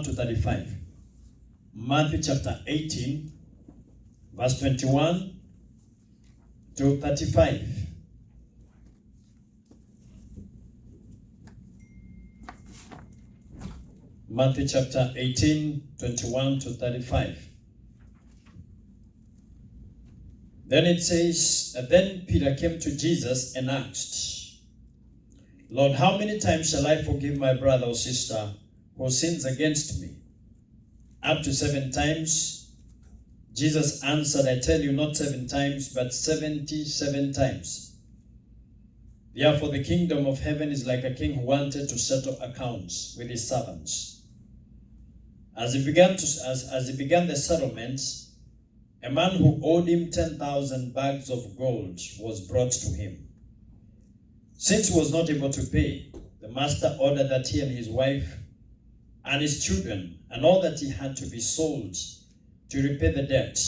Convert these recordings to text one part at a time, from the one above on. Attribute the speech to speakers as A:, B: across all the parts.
A: to 35. Matthew chapter 18, verse 21 to 35. Matthew chapter 18, 21 to 35. Then it says, Then Peter came to Jesus and asked, Lord, how many times shall I forgive my brother or sister who sins against me? Up to 7 times? Jesus answered, I tell you, not 7 times, but 77 times. Therefore the kingdom of heaven is like a king who wanted to settle accounts with his servants. As he began the settlement, a man who owed him 10,000 bags of gold was brought to him. Since he was not able to pay, the master ordered that he and his wife and his children and all that he had to be sold to repay the debt.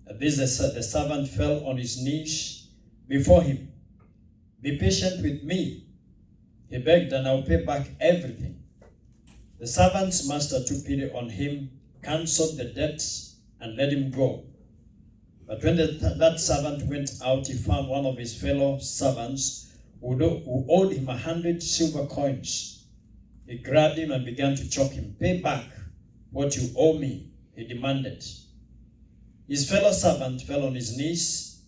A: At this, the servant fell on his knees before him. Be patient with me, he begged, and I'll pay back everything. The servant's master took pity on him, cancelled the debt, and let him go. But when that servant went out, he found one of his fellow servants who owed him 100 silver coins. He grabbed him and began to choke him. Pay back what you owe me, he demanded. His fellow servant fell on his knees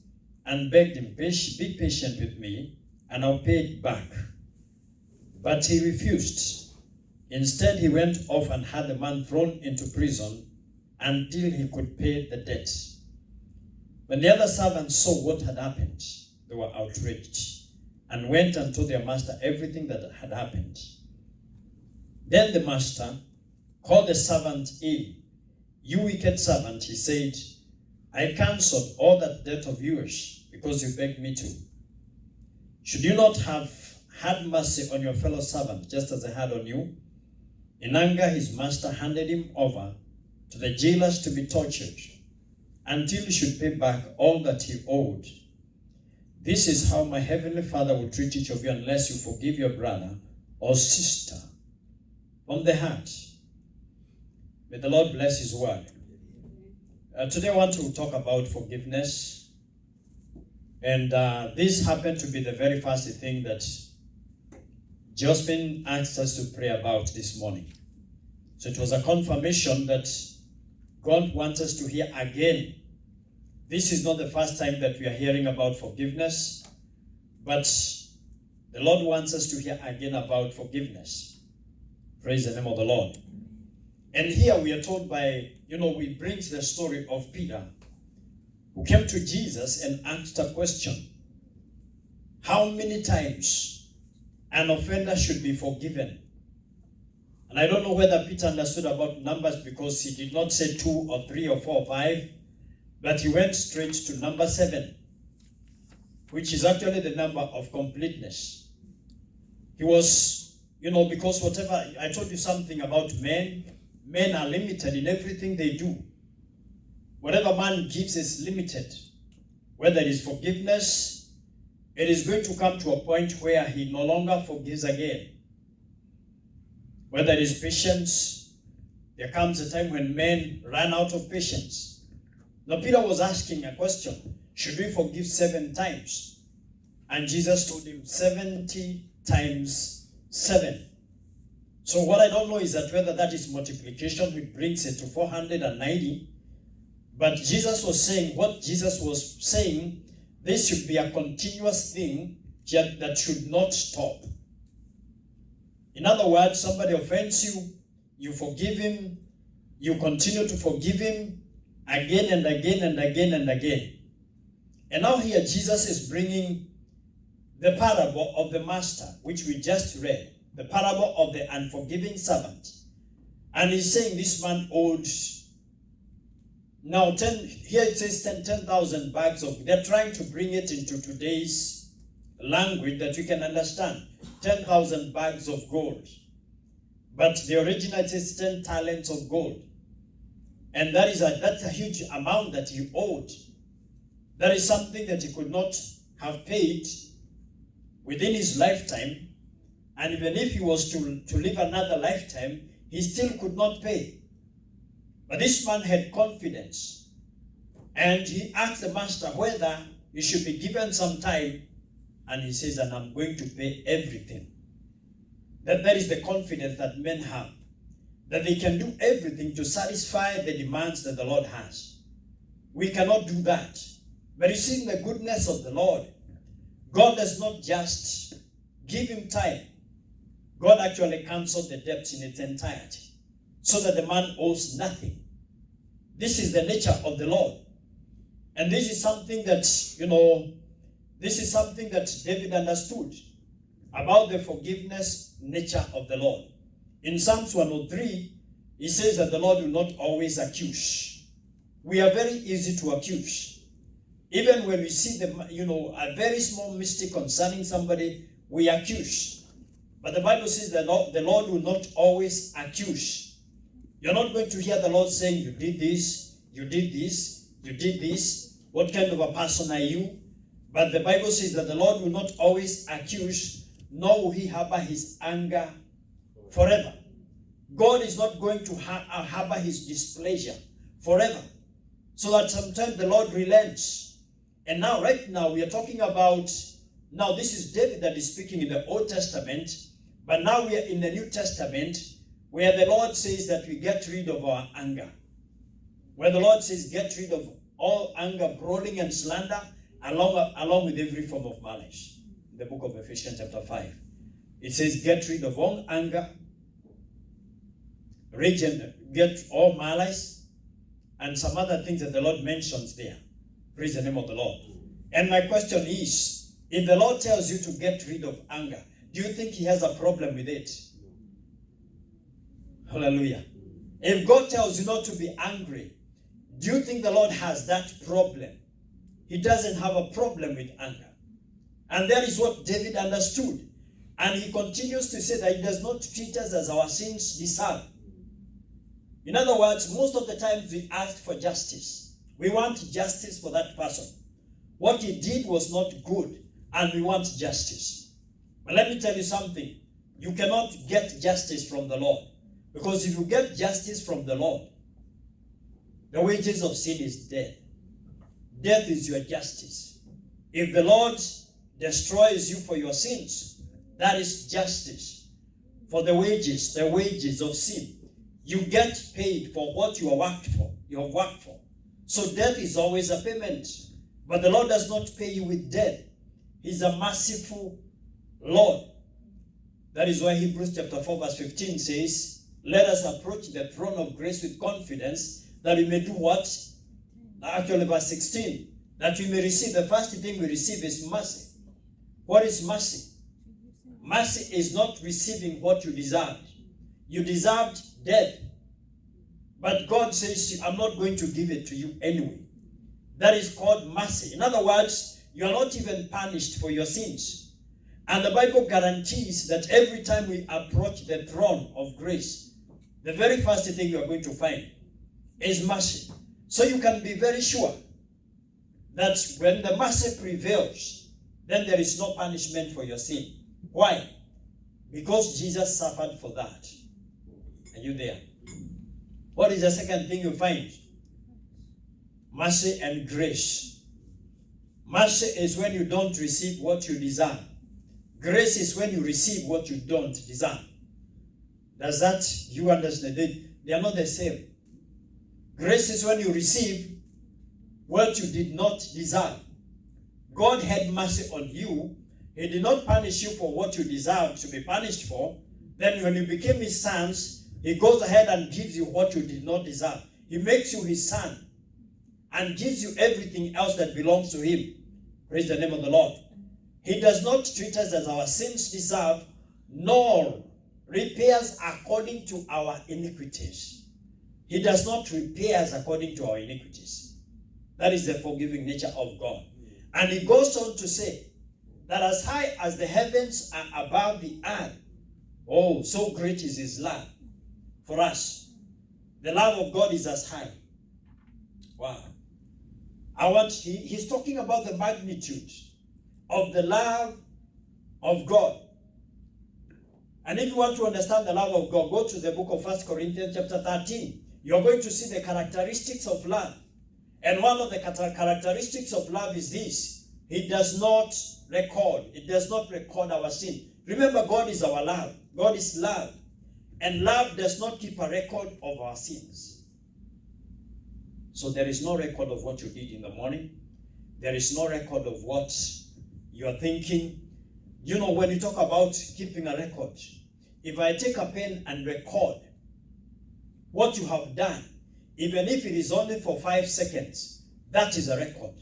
A: and begged him, be patient with me, and I'll pay it back. But he refused. Instead, he went off and had the man thrown into prison until he could pay the debt. When the other servants saw what had happened, they were outraged and went and told their master everything that had happened. Then the master called the servant in. You wicked servant, he said, I cancelled all that debt of yours because you begged me to. Should you not have had mercy on your fellow servant just as I had on you? In anger, his master handed him over to the jailers to be tortured until he should pay back all that he owed. This is how my heavenly Father will treat each of you unless you forgive your brother or sister from the heart. May the Lord bless his word. Today I want to talk about forgiveness. And this happened to be the very first thing that Josephine asked us to pray about this morning. So it was a confirmation that God wants us to hear again. This is not the first time that we are hearing about forgiveness, but the Lord wants us to hear again about forgiveness. Praise the name of the Lord. And here we are told by, we bring the story of Peter, who came to Jesus and asked a question. How many times an offender should be forgiven? And I don't know whether Peter understood about numbers because he did not say 2 or 3 or 4 or 5, but he went straight to number 7, which is actually the number of completeness. He was, because whatever, I told you something about men are limited in everything they do. Whatever man gives is limited. Whether it is forgiveness, it is going to come to a point where he no longer forgives again. Whether it is patience, there comes a time when men run out of patience. Now Peter was asking a question, should we forgive 7 times? And Jesus told him 70 times 7. So what I don't know is that whether that is multiplication, which brings it to 490. But Jesus was saying, this should be a continuous thing that should not stop. In other words, somebody offends you, you forgive him, you continue to forgive him again and again and again and again. And now here Jesus is bringing the parable of the master, which we just read, the parable of the unforgiving servant. And he's saying this man owed, now here it says 10,000 bags of, they're trying to bring it into today's language that you can understand. 10,000 bags of gold. But the original says 10 talents of gold. And that's a huge amount that he owed. That is something that he could not have paid within his lifetime. And even if he was to live another lifetime, he still could not pay. But this man had confidence, and he asked the master whether he should be given some time, and he says, and I'm going to pay everything. That is the confidence that men have, that they can do everything to satisfy the demands that the Lord has. We cannot do that. But you see, in the goodness of the Lord, God does not just give him time. God actually canceled the debt in its entirety, so that the man owes nothing. This is the nature of the Lord. And this is something that, this is something that David understood about the forgiveness nature of the Lord. In Psalms 103, he says that the Lord will not always accuse. We are very easy to accuse. Even when we see a very small mistake concerning somebody, we accuse. But the Bible says that the Lord will not always accuse. You're not going to hear the Lord saying, you did this, you did this, you did this. What kind of a person are you? But the Bible says that the Lord will not always accuse, nor will he harbor his anger forever. God is not going to harbor his displeasure forever. So that sometimes the Lord relents. And now, right now, we are talking about, now this is David that is speaking in the Old Testament, but now we are in the New Testament, where the Lord says that we get rid of our anger. Where the Lord says, get rid of all anger, brawling, and slander, along with every form of malice. The book of Ephesians chapter 5. It says, get rid of all anger, rage, and get all malice, and some other things that the Lord mentions there. Praise the name of the Lord. And my question is, if the Lord tells you to get rid of anger, do you think he has a problem with it? Hallelujah. If God tells you not to be angry, do you think the Lord has that problem? He doesn't have a problem with anger. And that is what David understood. And he continues to say that he does not treat us as our sins deserve. In other words, most of the times we ask for justice. We want justice for that person. What he did was not good, and we want justice. But let me tell you something. You cannot get justice from the Lord. Because if you get justice from the Lord, the wages of sin is death. Death is your justice. If the Lord destroys you for your sins, that is justice. For the wages of sin. You get paid for what you have worked for. So death is always a payment. But the Lord does not pay you with death. He's a merciful Lord. That is why Hebrews chapter 4 verse 15 says, let us approach the throne of grace with confidence, that we may do what? Actually verse 16. That we may receive, the first thing we receive is mercy. What is mercy? Mercy is not receiving what you deserved. You deserved death. But God says, I'm not going to give it to you anyway. That is called mercy. In other words, you are not even punished for your sins. And the Bible guarantees that every time we approach the throne of grace, the very first thing you are going to find is mercy. So you can be very sure that when the mercy prevails, then there is no punishment for your sin. Why? Because Jesus suffered for that. Are you there? What is the second thing you find? Mercy and grace. Mercy is when you don't receive what you deserve. Grace is when you receive what you don't deserve. Does that you understand? They are not the same. Grace is when you receive what you did not deserve. God had mercy on you. He did not punish you for what you deserved to be punished for. Then when you became his sons, he goes ahead and gives you what you did not deserve. He makes you his son and gives you everything else that belongs to him. Praise the name of the Lord. He does not treat us as our sins deserve, nor repay us according to our iniquities. He does not repay us according to our iniquities. That is the forgiving nature of God. And he goes on to say that as high as the heavens are above the earth, oh, so great is his love for us. The love of God is as high. Wow. He's talking about the magnitude of the love of God. And if you want to understand the love of God, go to the book of 1 Corinthians chapter 13. You're going to see the characteristics of love. And one of the characteristics of love is this. It does not record. It does not record our sin. Remember, God is our love. God is love. And love does not keep a record of our sins. So there is no record of what you did in the morning. There is no record of what you are thinking. You know, when you talk about keeping a record, if I take a pen and record what you have done, even if it is only for 5 seconds, that is a record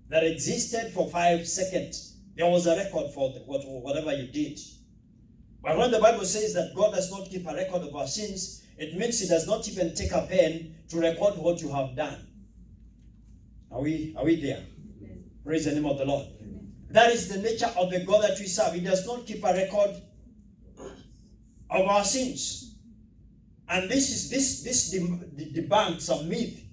A: that existed for 5 seconds. There was a record for whatever you did. But when the Bible says that God does not keep a record of our sins, it means He does not even take a pen to record what you have done. Are we there? Amen. Praise the name of the Lord. Amen. That is the nature of the God that we serve. He does not keep a record of our sins. And this debunks a myth,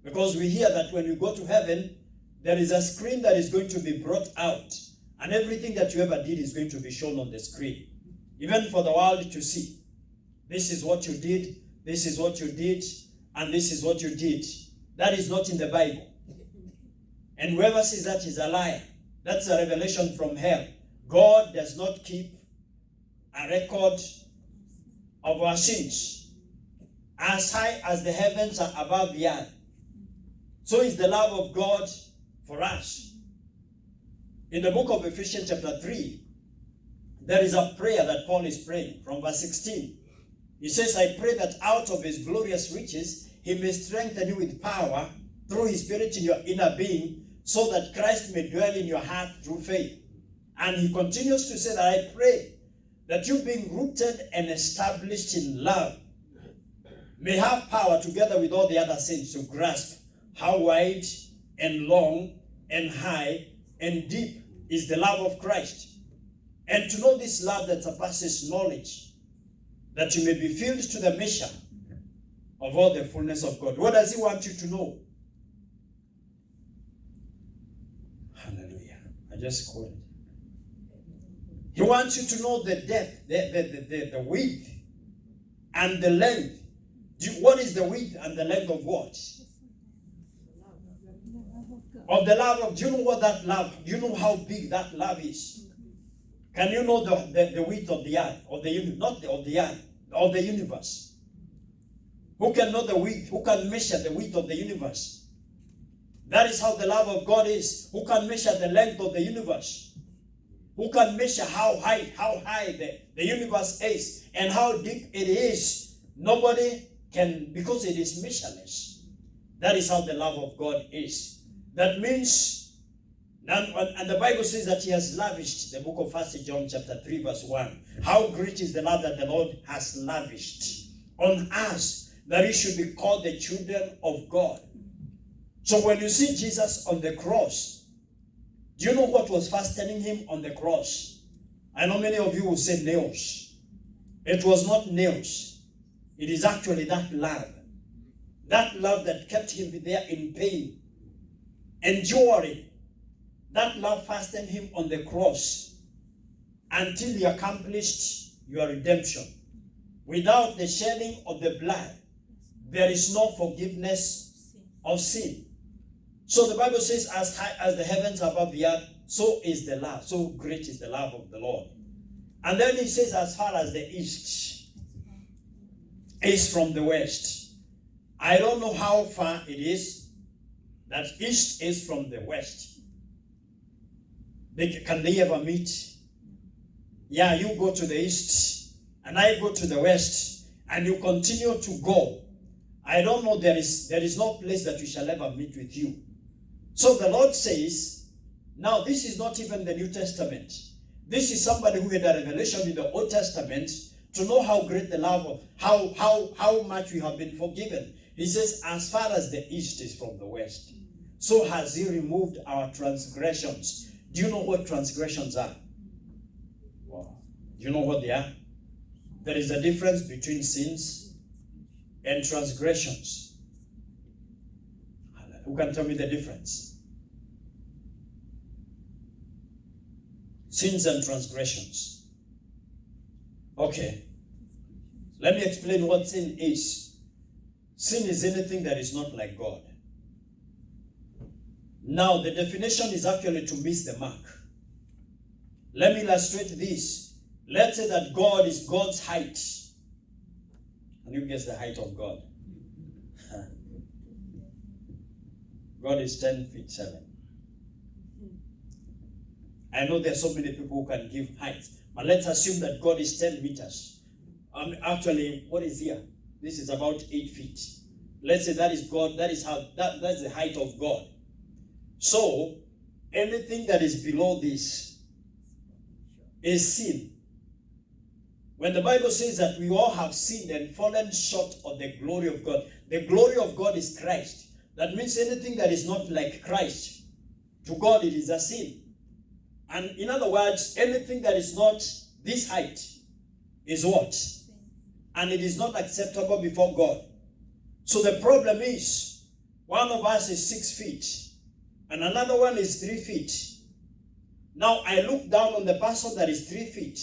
A: because we hear that when we go to heaven, there is a screen that is going to be brought out, and everything that you ever did is going to be shown on the screen, even for the world to see. This is what you did, this is what you did, and this is what you did. That is not in the Bible. And whoever says that is a liar. That's a revelation from hell. God does not keep a record of our sins. As high as the heavens are above the earth, so is the love of God for us. In the book of Ephesians chapter 3, there is a prayer that Paul is praying from verse 16. He says, I pray that out of His glorious riches, He may strengthen you with power through His Spirit in your inner being, so that Christ may dwell in your heart through faith. And he continues to say that I pray that you, being rooted and established in love, may have power together with all the other saints to grasp how wide and long and high and deep is the love of Christ, and to know this love that surpasses knowledge, that you may be filled to the measure of all the fullness of God. What does He want you to know? Hallelujah. I just quoted. He wants you to know the depth, the width, and the length. What is the width and the length of what? Of the love of, do you know what that love, do you know how big that love is? Can you know the width of the earth, of the universe, not of the earth, of the universe? Who can know the width? Who can measure the width of the universe? That is how the love of God is. Who can measure the length of the universe? Who can measure how high the universe is and how deep it is? Nobody can, because it is measureless. That is how the love of God is. That means, and the Bible says that He has lavished, the book of 1 John chapter 3 verse 1. How great is the love that the Lord has lavished on us, that we should be called the children of God. So when you see Jesus on the cross, do you know what was fastening Him on the cross? I know many of you will say nails. It was not nails. It is actually that love. That love that kept Him there in pain, enduring. That love fastened Him on the cross until He accomplished your redemption. Without the shedding of the blood, there is no forgiveness of sin. So the Bible says, as high as the heavens above the earth, so is the love. So great is the love of the Lord. And then He says, as far as the east is from the west. I don't know how far it is that east is from the west. Can they ever meet? Yeah, you go to the east and I go to the west, and you continue to go. I don't know, there is no place that we shall ever meet with you. So the Lord says, now this is not even the New Testament. This is somebody who had a revelation in the Old Testament to know how great the love of, how much we have been forgiven. He says, as far as the east is from the west, so has He removed our transgressions. Do you know what transgressions are? Wow. Do you know what they are? There is a difference between sins and transgressions. Who can tell me the difference? Sins and transgressions. Okay. Let me explain what sin is. Sin is anything that is not like God. Now, the definition is actually to miss the mark. Let me illustrate this. Let's say that God is God's height. And you guess the height of God. God is 10 feet 7. I know there are so many people who can give heights. But let's assume that God is 10 meters. Actually, what is here? This is about 8 feet. Let's say that is God. That's the height of God. So, anything that is below this is sin. When the Bible says that we all have sinned and fallen short of the glory of God, the glory of God is Christ. That means anything that is not like Christ, to God it is a sin. And in other words, anything that is not this height is what? And it is not acceptable before God. So the problem is, one of us is 6 feet, and another one is 3 feet. Now I look down on the person that is 3 feet,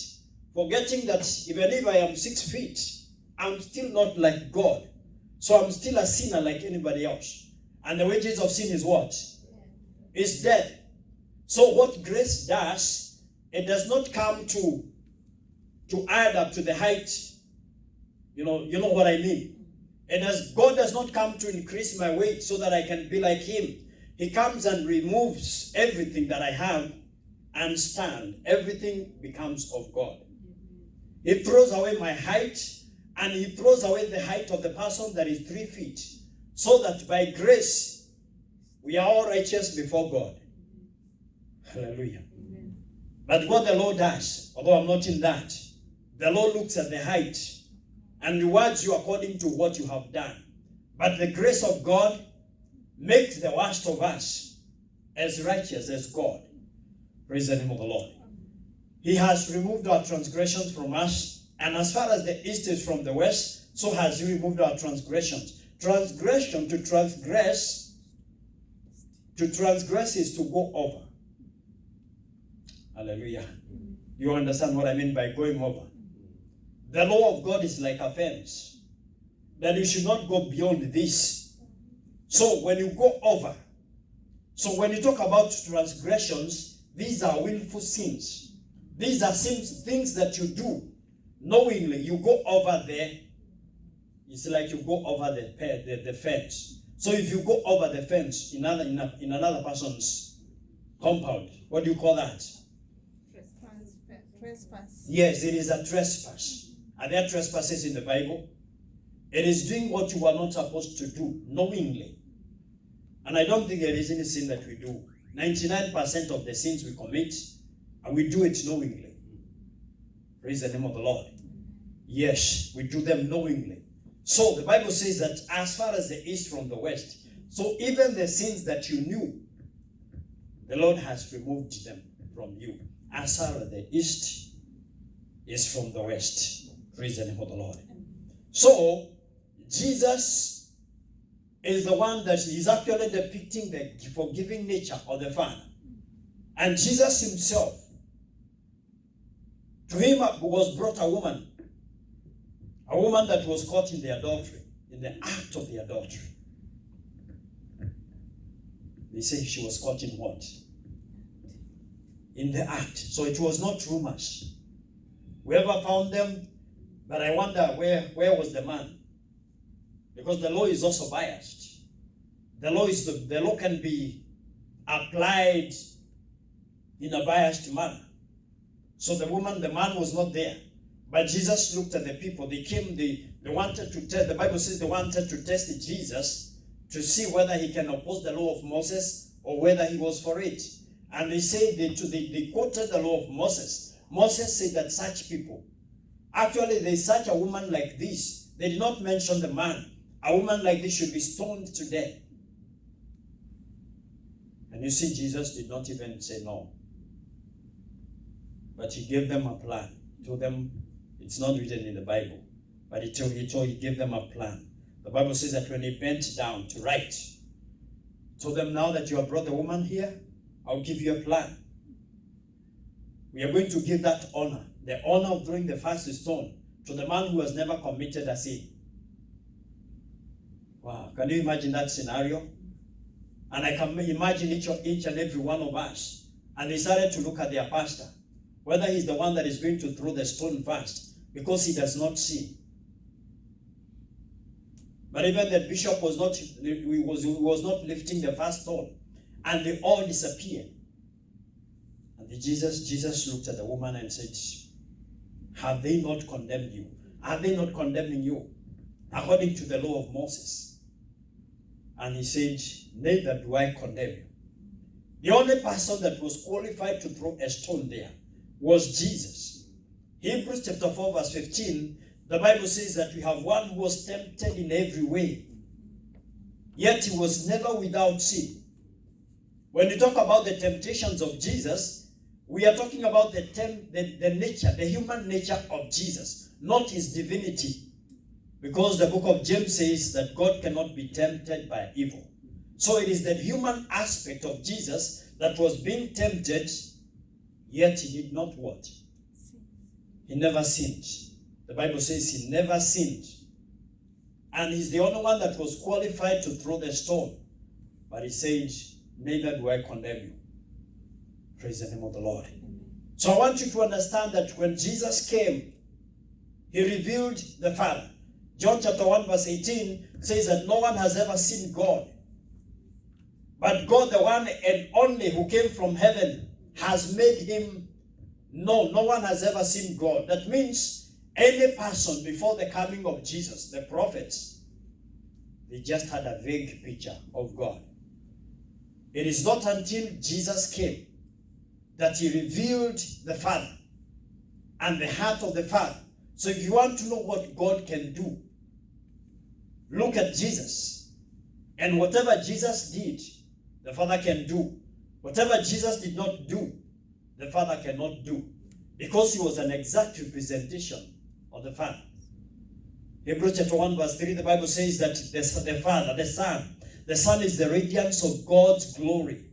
A: forgetting that even if I am 6 feet, I'm still not like God. So I'm still a sinner like anybody else. And the wages of sin is what? It's death. So what grace does, it does not come to add up to the height. You know what I mean? God does not come to increase my weight so that I can be like him. He comes and removes everything that I have and stand. Everything becomes of God. He throws away my height, and he throws away the height of the person that is 3 feet, so that by grace we are all righteous before God. Hallelujah. Amen. But what the Lord does, although I'm not in that, the Lord looks at the height and rewards you according to what you have done. But the grace of God makes the worst of us as righteous as God. Praise the name of the Lord. He has removed our transgressions from us, and as far as the east is from the west, so has he removed our transgressions. Transgression, to transgress is to go over. Hallelujah. You understand what I mean by going over? The law of God is like a fence, that you should not go beyond this. So when you go over, so when you talk about transgressions, these are willful sins. These are things that you do knowingly. You go over there. It's like you go over the fence. So if you go over the fence in another person's compound, what do you call that? Trespass. Yes, it is a trespass. Are there trespasses in the Bible? It is doing what you are not supposed to do knowingly. And I don't think there is any sin that we do. 99% of the sins we commit, and we do it knowingly. Praise the name of the Lord. Yes, we do them knowingly. So the Bible says that as far as the east from the west, so even the sins that you knew, the Lord has removed them from you. As far as the east is from the west. Praise the name of the Lord. So Jesus is the one that is actually depicting the forgiving nature of the Father. And Jesus himself, to him was brought a woman that was caught in the adultery, in the act of the adultery. They say she was caught in what? In the act. So it was not rumors. Whoever found them, but I wonder where was the man? Because the law is also biased. The law can be applied in a biased manner. So the man was not there. But Jesus looked at the people. They came, they wanted to test, the Bible says they wanted to test Jesus to see whether he can oppose the law of Moses or whether he was for it. And they said, they quoted the law of Moses. Moses said that such people, actually there's such a woman like this. They did not mention the man. A woman like this should be stoned to death. And you see, Jesus did not even say no. But he gave them a plan. He told them, it's not written in the Bible, but he gave them a plan. The Bible says that when he bent down to write, he told them, now that you have brought the woman here, I'll give you a plan. We are going to give that honor the honor of throwing the first stone to the man who has never committed a sin. Wow, can you imagine that scenario? And I can imagine each and every one of us. And they started to look at their pastor, whether he's the one that is going to throw the stone first, because he does not sin. But even the bishop was not lifting the first stone, and they all disappeared. And Jesus looked at the woman and said, have they not condemned you? Are they not condemning you according to the law of Moses? And he said, neither do I condemn you. The only person that was qualified to throw a stone there was Jesus. Hebrews chapter 4 verse 15, the Bible says that we have one who was tempted in every way, yet he was never without sin. When you talk about the temptations of Jesus, we are talking about the nature, the human nature of Jesus, not his divinity. Because the book of James says that God cannot be tempted by evil. So it is the human aspect of Jesus that was being tempted, yet he did not what? He never sinned. The Bible says he never sinned. And he's the only one that was qualified to throw the stone. But he said, neither do I condemn you. Praise the name of the Lord. So I want you to understand that when Jesus came, he revealed the Father. John chapter 1 verse 18 says that no one has ever seen God. But God, the one and only who came from heaven, has made him known. No one has ever seen God. That means any person before the coming of Jesus, the prophets, they just had a vague picture of God. It is not until Jesus came that he revealed the Father and the heart of the Father. So if you want to know what God can do, look at Jesus. And whatever Jesus did, the Father can do. Whatever Jesus did not do, the Father cannot do. Because he was an exact representation of the Father. Hebrews chapter 1 verse 3, the Bible says that the Father, the Son is the radiance of God's glory,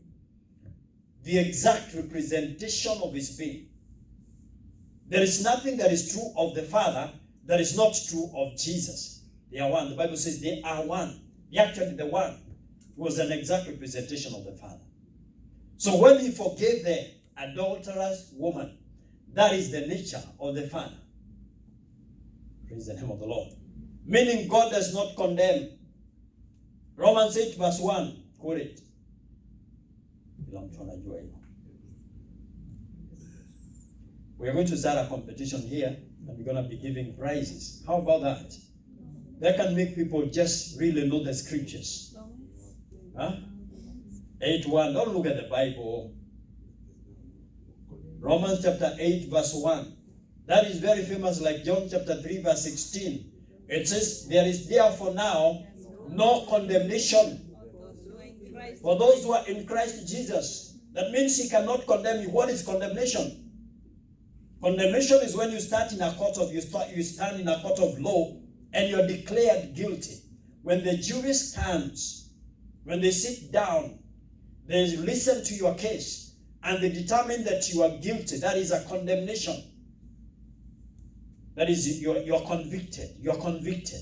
A: the exact representation of his being. There is nothing that is true of the Father that is not true of Jesus. They are one. The Bible says they are one. Actually, the one was an exact representation of the Father. So when he forgave the adulterous woman, that is the nature of the Father. Praise the name of the Lord. Meaning God does not condemn. Romans 8 verse 1. Quote it. We are going to start a competition here, and we're going to be giving prizes. How about that? That can make people just really know the scriptures. Huh? 8:1. Don't look at the Bible. Romans chapter 8 verse 1. That is very famous, like John chapter 3 verse 16. It says, there is therefore now no condemnation for those who are in Christ Jesus. That means he cannot condemn you. What is condemnation? Condemnation is when you stand in a court of law and you're declared guilty. When the jury stands, when they sit down, they listen to your case and they determine that you are guilty. That is a condemnation. That is, you're convicted. You're convicted.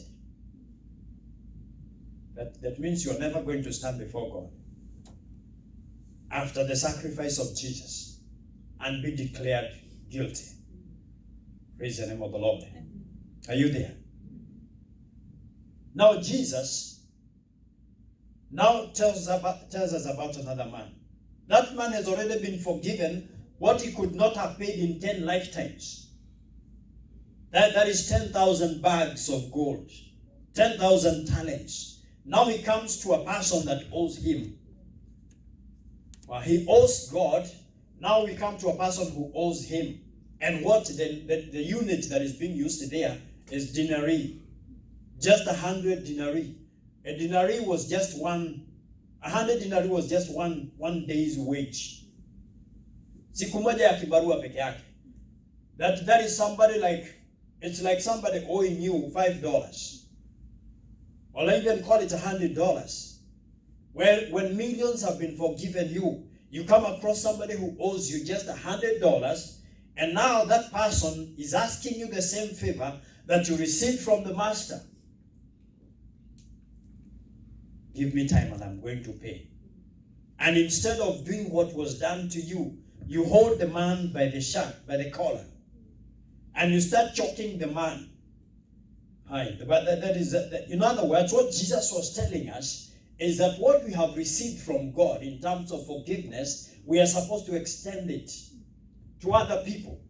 A: That means you're never going to stand before God after the sacrifice of Jesus and be declared guilty. Praise the name of the Lord. Are you there? Now Jesus now tells us about another man. That man has already been forgiven what he could not have paid in 10 lifetimes. That is 10,000 bags of gold, 10,000 talents. Now he comes to a person that owes him. Well, he owes God. Now we come to a person who owes him. And what the unit that is being used there is denarii. Just 100 denarii. A denarii was just 100 denarii was just one day's wage. Siku moja ya kibarua peke yake. That is somebody like, it's like somebody owing you $5. Or even call it $100. When millions have been forgiven you, you come across somebody who owes you just $100, And now that person is asking you the same favor that you received from the master. Give me time and I'm going to pay. And instead of doing what was done to you, you hold the man by the shirt, by the collar, and you start choking the man. But that is, in other words, what Jesus was telling us is that what we have received from God in terms of forgiveness, we are supposed to extend it to other people.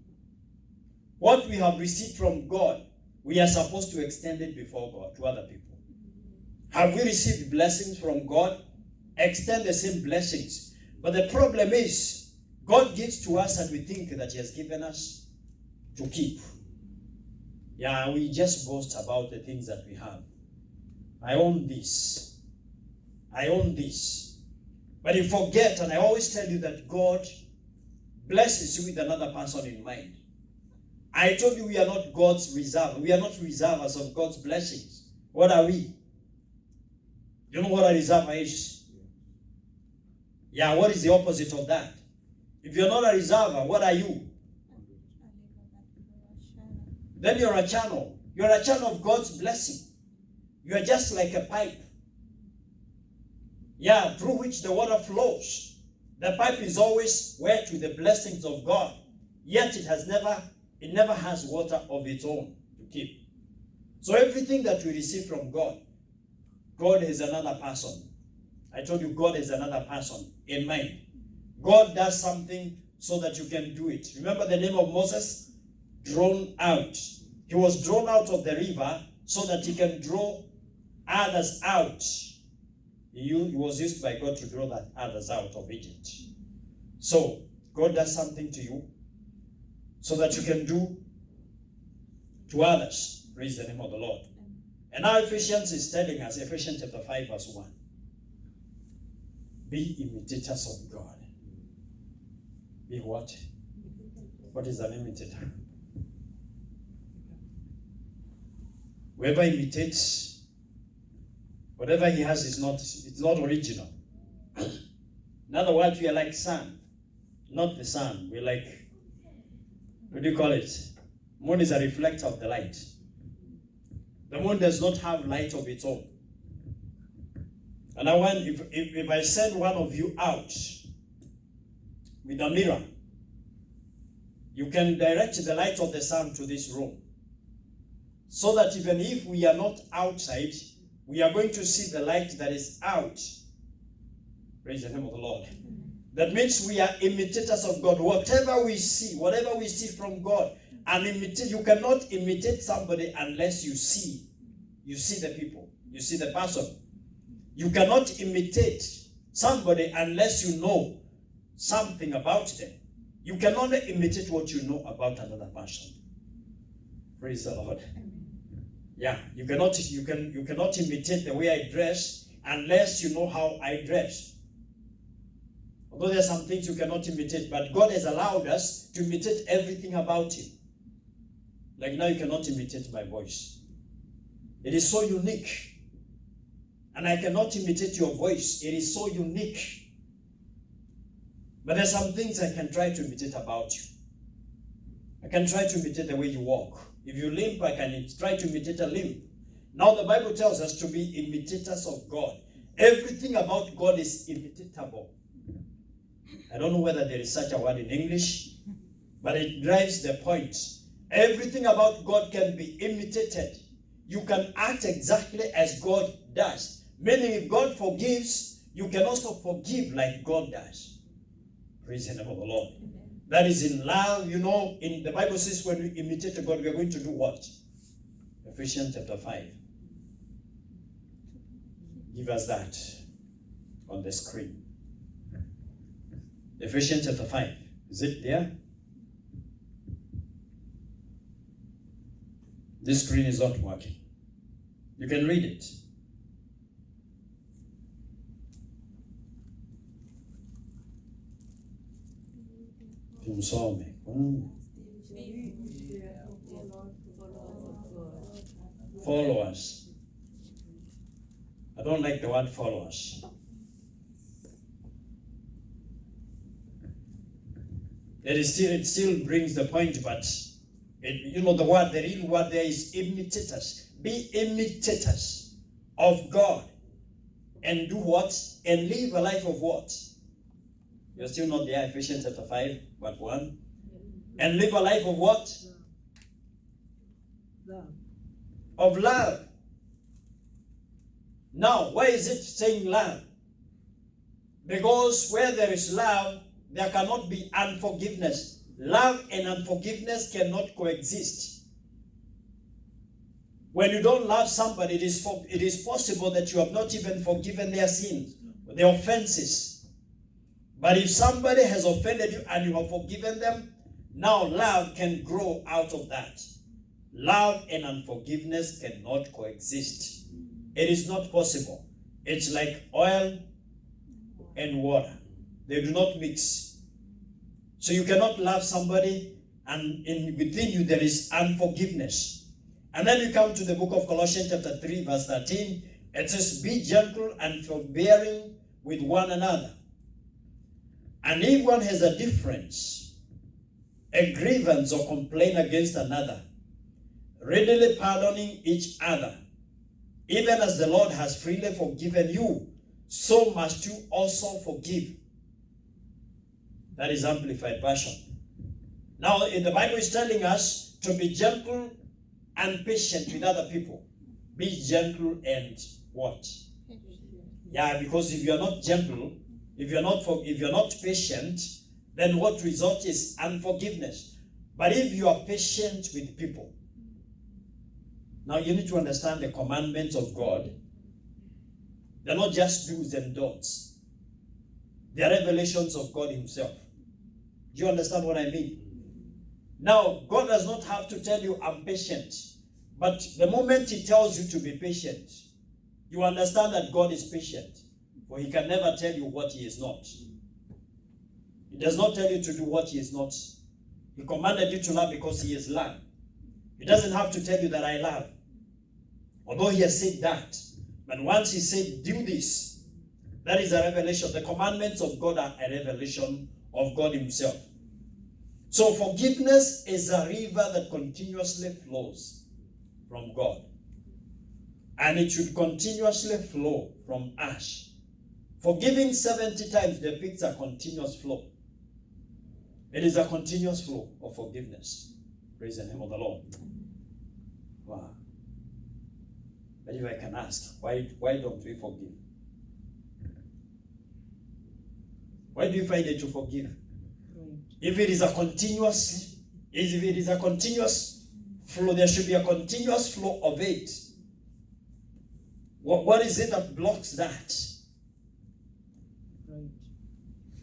A: What we have received from God, we are supposed to extend it before God to other people. Have we received blessings from God? Extend the same blessings. But the problem is, God gives to us and we think that He has given us to keep. Yeah, we just boast about the things that we have. I own this. I own this. But you forget, and I always tell you that God blesses you with another person in mind. I told you we are not God's reserve. We are not reservers of God's blessings. What are we? You know what a reserver is? Yeah, what is the opposite of that? If you're not a reserver, what are you? Then you're a channel. You're a channel of God's blessing. You are just like a pipe. Yeah, through which the water flows. The pipe is always wet with the blessings of God. Yet it never has water of its own to keep. So everything that we receive from God, God is another person. I told you God is another person in mind. God does something so that you can do it. Remember the name of Moses? Drawn out. He was drawn out of the river so that he can draw others out. He was used by God to draw that others out of Egypt. So God does something to you so that you can do to others. Praise the name of the Lord. And now Ephesians is telling us, Ephesians chapter 5 verse 1. Be imitators of God. Be what? What is an imitator? Whoever imitates, whatever he has it's not original. In other words, we are like sun, not the sun. We're like, what do you call it? Moon is a reflector of the light. The moon does not have light of its own. And I want, if I send one of you out with a mirror, you can direct the light of the sun to this room. So that even if we are not outside, we are going to see the light that is out. Praise the name of the Lord. That means we are imitators of God. Whatever we see from God, and imitate. You cannot imitate somebody unless you see the people, you see the person. You cannot imitate somebody unless you know something about them. You can only imitate what you know about another person. Praise the Lord. Yeah, you cannot imitate the way I dress unless you know how I dress. Although there are some things you cannot imitate, but God has allowed us to imitate everything about Him. Like now you cannot imitate my voice. It is so unique. And I cannot imitate your voice. It is so unique. But there are some things I can try to imitate about you. I can try to imitate the way you walk. If you limp, I can try to imitate a limp. Now the Bible tells us to be imitators of God. Everything about God is imitatable. I don't know whether there is such a word in English, but it drives the point. Everything about God can be imitated. You can act exactly as God does. Meaning if God forgives, you can also forgive like God does. Praise the name of the Lord. That is in love. You know, in the Bible says when we imitate God, we are going to do what? Ephesians chapter 5. Give us that on the screen. Ephesians chapter 5. Is it there? This screen is not working. You can read it. Tumsome. Followers. I don't like the word followers. it still brings the point, but the real word there is imitators. Be imitators of God. And do what? And live a life of what? You're still not there, Ephesians chapter 5, verse 1. And live a life of what?
B: Love.
A: Of love. Now, why is it saying love? Because where there is love, there cannot be unforgiveness. Love and unforgiveness cannot coexist. When you don't love somebody, it is possible that you have not even forgiven their sins, their offenses. But if somebody has offended you and you have forgiven them, now love can grow out of that. Love and unforgiveness cannot coexist. It is not possible. It's like oil and water. They do not mix. So you cannot love somebody and within you there is unforgiveness. And then you come to the book of Colossians chapter 3 verse 13. It says, be gentle and forbearing with one another. And if one has a difference, a grievance or complaint against another, readily pardoning each other, even as the Lord has freely forgiven you, so must you also forgive. That is Amplified Version. Now, in the Bible is telling us to be gentle and patient with other people. Be gentle and what? Yeah, because if you are not gentle, if you're not patient, then what result is unforgiveness. But if you are patient with people, now you need to understand the commandments of God. They're not just do's and don'ts. They are revelations of God himself. Do you understand what I mean? Now, God does not have to tell you, I'm patient. But the moment he tells you to be patient, you understand that God is patient. For he can never tell you what he is not. He does not tell you to do what he is not. He commanded you to love because he is love. He doesn't have to tell you that I love. Although he has said that. But once he said, do this, that is a revelation. The commandments of God are a revelation of God himself. So forgiveness is a river that continuously flows from God. And it should continuously flow from us. Forgiving 70 times depicts a continuous flow. It is a continuous flow of forgiveness. Praise the name of the Lord. Wow. But if I can ask, why don't we forgive? Why do you find it to forgive? If it is a continuous flow, there should be a continuous flow of it. What is it that blocks that?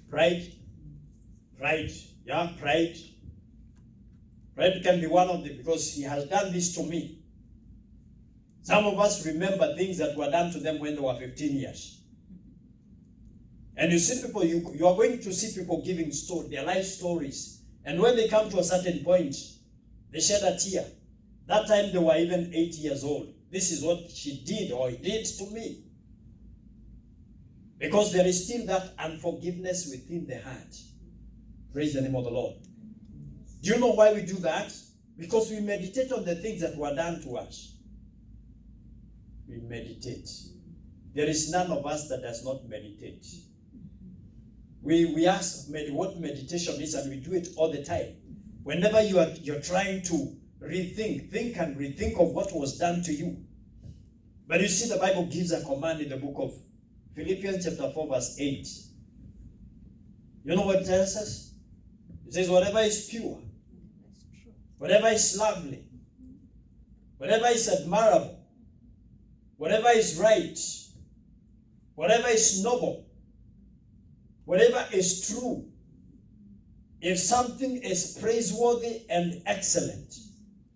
A: Pride. Yeah, pride. Pride can be one of them because he has done this to me. Some of us remember things that were done to them when they were 15 years. And you see people, you are going to see people giving their life stories. And when they come to a certain point, they shed a tear. That time they were even 8 years old. This is what she did or he did to me. Because there is still that unforgiveness within the heart. Praise the name of the Lord. Do you know why we do that? Because we meditate on the things that were done to us. We meditate. There is none of us that does not meditate. We ask what meditation is, and we do it all the time. Whenever you're trying to think and rethink of what was done to you. But you see, the Bible gives a command in the book of Philippians chapter 4 verse 8. You know what it tells us? It says, whatever is pure, whatever is lovely, whatever is admirable, whatever is right, whatever is noble, whatever is true, if something is praiseworthy and excellent,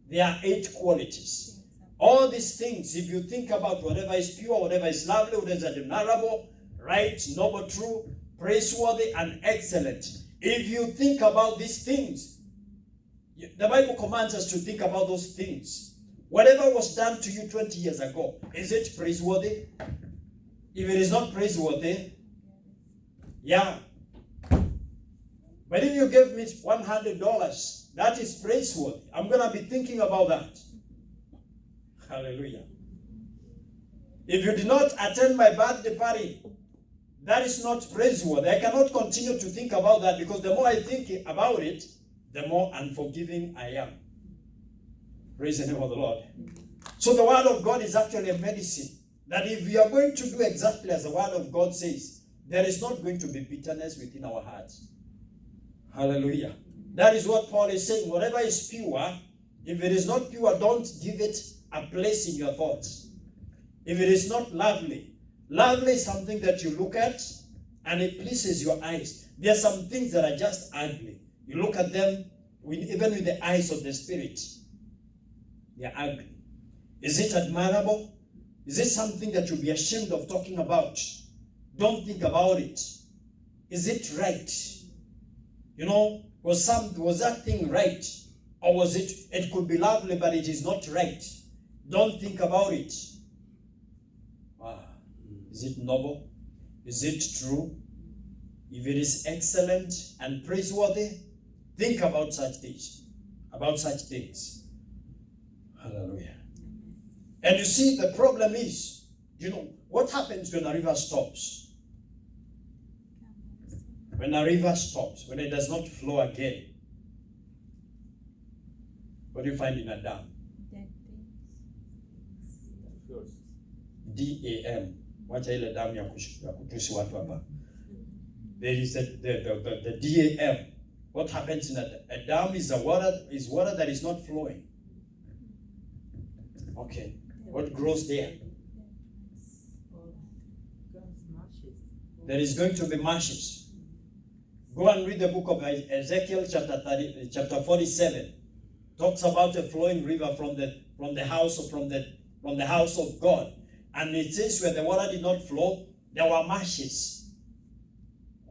A: there are 8 qualities. All these things, if you think about whatever is pure, whatever is lovely, whatever is admirable, right, noble, true, praiseworthy, and excellent. If you think about these things, the Bible commands us to think about those things. Whatever was done to you 20 years ago, is it praiseworthy? If it is not praiseworthy, yeah. But if you give me $100, that is praiseworthy. I'm going to be thinking about that. Hallelujah. If you did not attend my birthday party, that is not praiseworthy. I cannot continue to think about that, because the more I think about it, the more unforgiving I am. Praise the name of the Lord. So the word of God is actually a medicine. That if we are going to do exactly as the word of God says, there is not going to be bitterness within our hearts. Hallelujah. That is what Paul is saying. Whatever is pure, if it is not pure, don't give it a place in your thoughts. If it is not lovely, lovely is something that you look at and it pleases your eyes. There are some things that are just ugly. You look at them, even with the eyes of the Spirit, they are ugly. Is it admirable? Is it something that you'll be ashamed of talking about? Don't think about it. Is it right? You know, was that thing right? Or was it could be lovely, but it is not right. Don't think about it. Wow. Is it noble? Is it true? If it is excellent and praiseworthy, think about such things. Hallelujah. And you see, the problem is, what happens when a river stops? When a river stops, when it does not flow again, what do you find in a dam? DAM. Wacha ile damu ya kutusi watu hapa. There is the DAM. What happens in a dam is water that is not flowing. Okay. What grows there? There is going to be marshes. Go and read the book of Ezekiel chapter 47. Talks about a flowing river from the house of God. And it says where the water did not flow, there were marshes.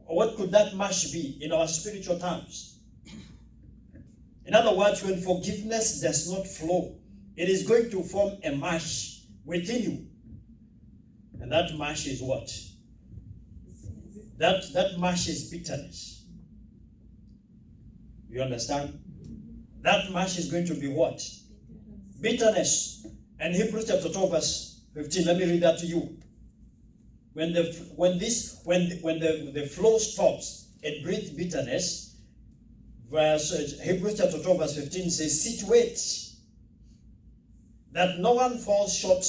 A: What could that marsh be in our spiritual terms? In other words, when forgiveness does not flow, it is going to form a marsh within you. And that marsh is what? That marsh is bitterness. You understand? That marsh is going to be what? Bitterness. And Hebrews chapter 12 verse 15, let me read that to you. When the flow stops, it breeds bitterness. Hebrews chapter 12 verse 15 says, situate that no one falls short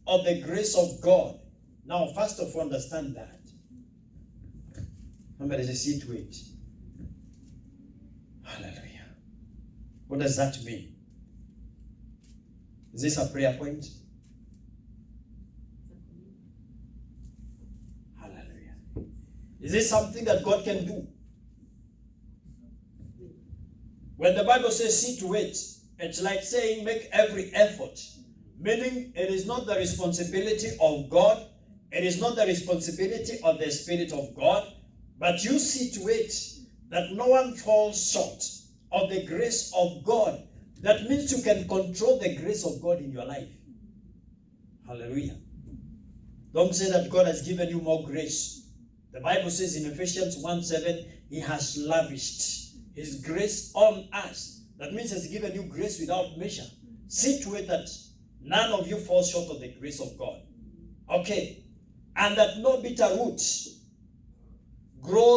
A: of the grace of God. Now, first of all, understand that. Somebody says, situate. Hallelujah. What does that mean? Is this a prayer point? Is this something that God can do? When the Bible says see to it, it's like saying make every effort. Meaning it is not the responsibility of God, it is not the responsibility of the Spirit of God, but you see to it that no one falls short of the grace of God. That means you can control the grace of God in your life. Hallelujah. Don't say that God has given you more grace. The Bible says in Ephesians 1:7, He has lavished His grace on us. That means He has given you grace without measure. See to it that none of you falls short of the grace of God. Okay. And that no bitter root grows